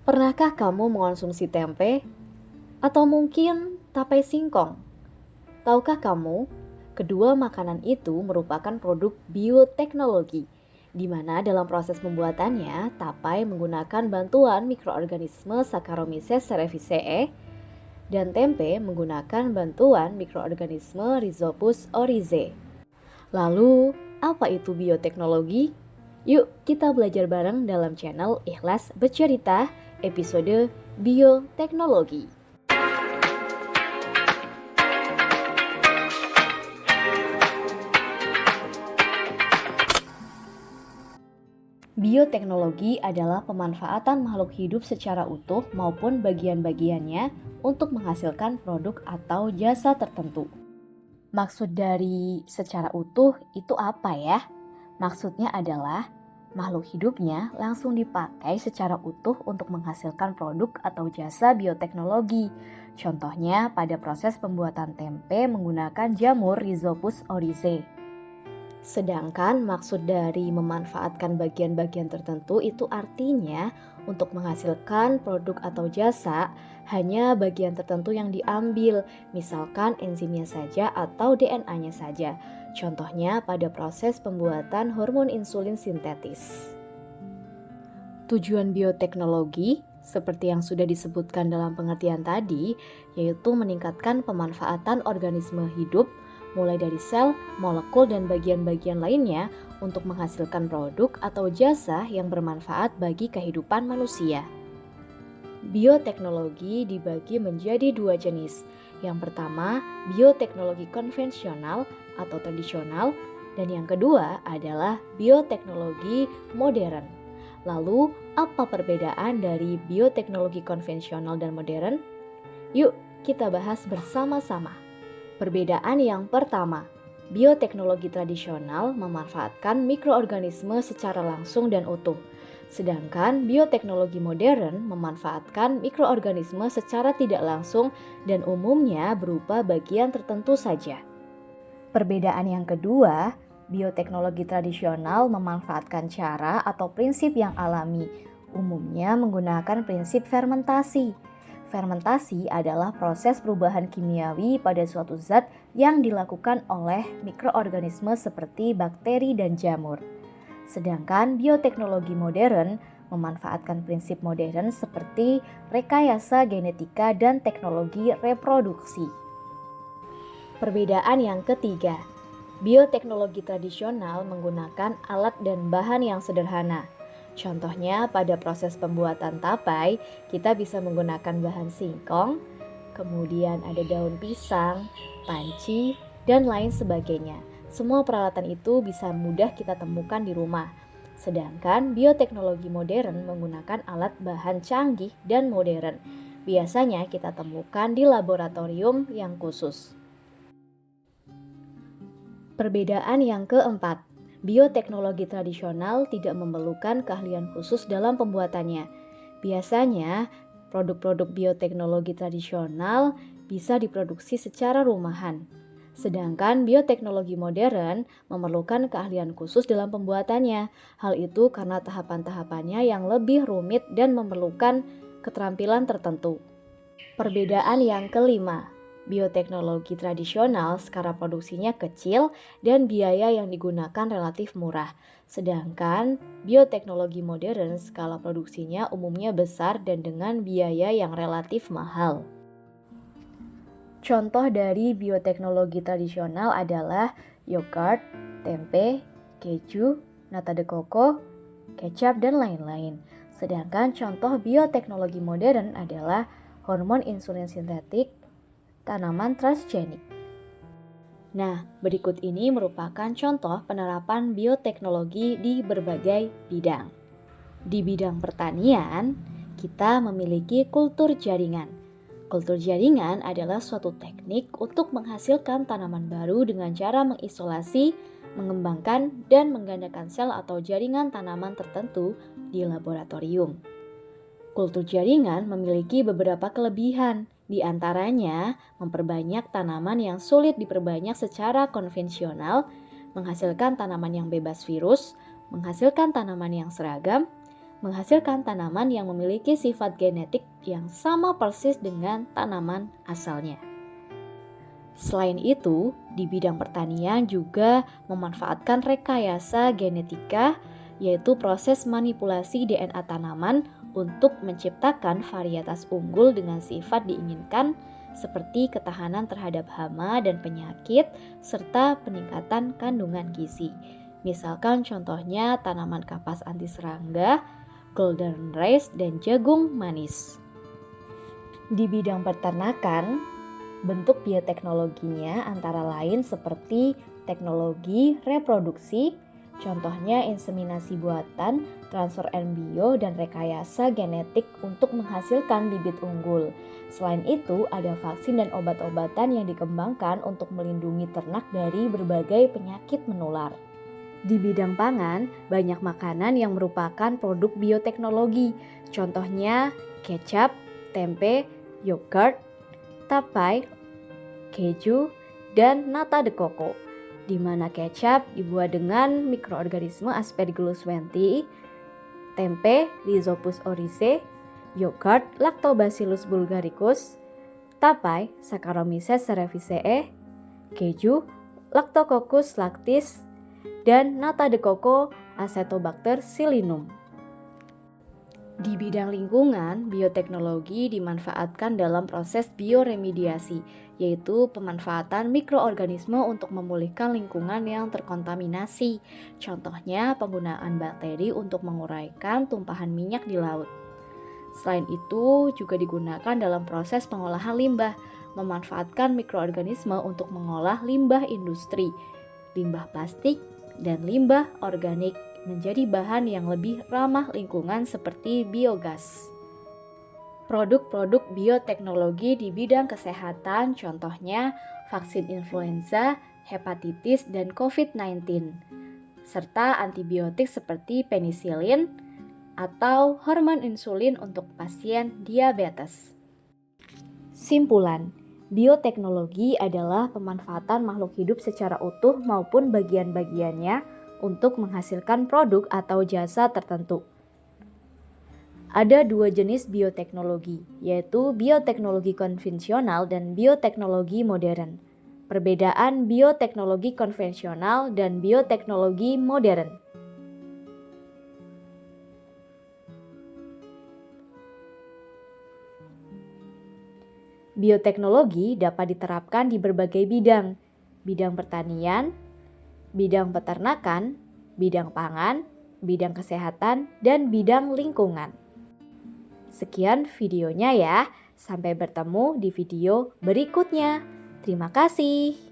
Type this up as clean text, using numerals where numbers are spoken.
Pernahkah kamu mengonsumsi tempe? Atau mungkin tape singkong? Tahukah kamu, kedua makanan itu merupakan produk bioteknologi, di mana dalam proses pembuatannya, tapai menggunakan bantuan mikroorganisme Saccharomyces cerevisiae dan tempe menggunakan bantuan mikroorganisme Rhizopus oryzae. Lalu, apa itu bioteknologi? Yuk kita belajar bareng dalam channel Ikhlas Bercerita episode Bioteknologi. Bioteknologi adalah pemanfaatan makhluk hidup secara utuh maupun bagian-bagiannya untuk menghasilkan produk atau jasa tertentu. Maksud dari secara utuh itu apa ya? Maksudnya adalah makhluk hidupnya langsung dipakai secara utuh untuk menghasilkan produk atau jasa bioteknologi. Contohnya pada proses pembuatan tempe menggunakan jamur Rhizopus oryzae. Sedangkan maksud dari memanfaatkan bagian-bagian tertentu itu artinya untuk menghasilkan produk atau jasa hanya bagian tertentu yang diambil, misalkan enzimnya saja atau DNA-nya saja. Contohnya pada proses pembuatan hormon insulin sintetis. Tujuan bioteknologi seperti yang sudah disebutkan dalam pengertian tadi, yaitu meningkatkan pemanfaatan organisme hidup mulai dari sel, molekul, dan bagian-bagian lainnya untuk menghasilkan produk atau jasa yang bermanfaat bagi kehidupan manusia. Bioteknologi dibagi menjadi dua jenis. Yang pertama, bioteknologi konvensional atau tradisional, dan yang kedua adalah bioteknologi modern. Lalu, apa perbedaan dari bioteknologi konvensional dan modern? Yuk, kita bahas bersama-sama. Perbedaan yang pertama, bioteknologi tradisional memanfaatkan mikroorganisme secara langsung dan utuh, sedangkan bioteknologi modern memanfaatkan mikroorganisme secara tidak langsung dan umumnya berupa bagian tertentu saja. Perbedaan yang kedua, bioteknologi tradisional memanfaatkan cara atau prinsip yang alami, umumnya menggunakan prinsip fermentasi. Fermentasi adalah proses perubahan kimiawi pada suatu zat yang dilakukan oleh mikroorganisme seperti bakteri dan jamur. Sedangkan bioteknologi modern memanfaatkan prinsip modern seperti rekayasa genetika dan teknologi reproduksi. Perbedaan yang ketiga, bioteknologi tradisional menggunakan alat dan bahan yang sederhana. Contohnya pada proses pembuatan tapai, kita bisa menggunakan bahan singkong, kemudian ada daun pisang, panci, dan lain sebagainya. Semua peralatan itu bisa mudah kita temukan di rumah. Sedangkan bioteknologi modern menggunakan alat bahan canggih dan modern. Biasanya kita temukan di laboratorium yang khusus. Perbedaan yang keempat, bioteknologi tradisional tidak memerlukan keahlian khusus dalam pembuatannya. Biasanya, produk-produk bioteknologi tradisional bisa diproduksi secara rumahan. Sedangkan bioteknologi modern memerlukan keahlian khusus dalam pembuatannya. Hal itu karena tahapan-tahapannya yang lebih rumit dan memerlukan keterampilan tertentu. Perbedaan yang kelima, bioteknologi tradisional skala produksinya kecil dan biaya yang digunakan relatif murah. Sedangkan bioteknologi modern skala produksinya umumnya besar dan dengan biaya yang relatif mahal. Contoh dari bioteknologi tradisional adalah yogurt, tempe, keju, nata de coco, kecap, dan lain-lain. Sedangkan contoh bioteknologi modern adalah hormon insulin sintetik, tanaman transgenik. Nah, berikut ini merupakan contoh penerapan bioteknologi di berbagai bidang. Di bidang pertanian, kita memiliki kultur jaringan. Kultur jaringan adalah suatu teknik untuk menghasilkan tanaman baru dengan cara mengisolasi, mengembangkan, dan menggandakan sel atau jaringan tanaman tertentu di laboratorium. Kultur jaringan memiliki beberapa kelebihan. Di antaranya, memperbanyak tanaman yang sulit diperbanyak secara konvensional, menghasilkan tanaman yang bebas virus, menghasilkan tanaman yang seragam, menghasilkan tanaman yang memiliki sifat genetik yang sama persis dengan tanaman asalnya. Selain itu, di bidang pertanian juga memanfaatkan rekayasa genetika, yaitu proses manipulasi DNA tanaman untuk menciptakan varietas unggul dengan sifat diinginkan seperti ketahanan terhadap hama dan penyakit serta peningkatan kandungan gizi. Misalkan contohnya tanaman kapas anti serangga, golden rice, dan jagung manis. Di bidang peternakan, bentuk bioteknologinya antara lain seperti teknologi reproduksi, contohnya inseminasi buatan, transfer embrio, dan rekayasa genetik untuk menghasilkan bibit unggul. Selain itu, ada vaksin dan obat-obatan yang dikembangkan untuk melindungi ternak dari berbagai penyakit menular. Di bidang pangan, banyak makanan yang merupakan produk bioteknologi, contohnya kecap, tempe, yogurt, tapai, keju, dan nata de coco, di mana kecap dibuat dengan mikroorganisme Aspergillus wenti, tempe Rhizopus oryzae, yogurt Lactobacillus bulgaricus, tapai Saccharomyces cerevisiae, keju Lactococcus lactis, dan nata de coco Acetobacter pseulinum. Di bidang lingkungan, bioteknologi dimanfaatkan dalam proses bioremediasi, yaitu pemanfaatan mikroorganisme untuk memulihkan lingkungan yang terkontaminasi. Contohnya, penggunaan bakteri untuk menguraikan tumpahan minyak di laut. Selain itu, juga digunakan dalam proses pengolahan limbah, memanfaatkan mikroorganisme untuk mengolah limbah industri, limbah plastik, dan limbah organik menjadi bahan yang lebih ramah lingkungan seperti biogas. Produk-produk bioteknologi di bidang kesehatan contohnya vaksin influenza, hepatitis, dan COVID-19, serta antibiotik seperti penisilin atau hormon insulin untuk pasien diabetes. Simpulan, bioteknologi adalah pemanfaatan makhluk hidup secara utuh maupun bagian-bagiannya untuk menghasilkan produk atau jasa tertentu. Ada dua jenis bioteknologi, yaitu bioteknologi konvensional dan bioteknologi modern. Perbedaan bioteknologi konvensional dan bioteknologi modern. Bioteknologi dapat diterapkan di berbagai bidang, bidang pertanian, bidang peternakan, bidang pangan, bidang kesehatan, dan bidang lingkungan. Sekian videonya ya, sampai bertemu di video berikutnya. Terima kasih.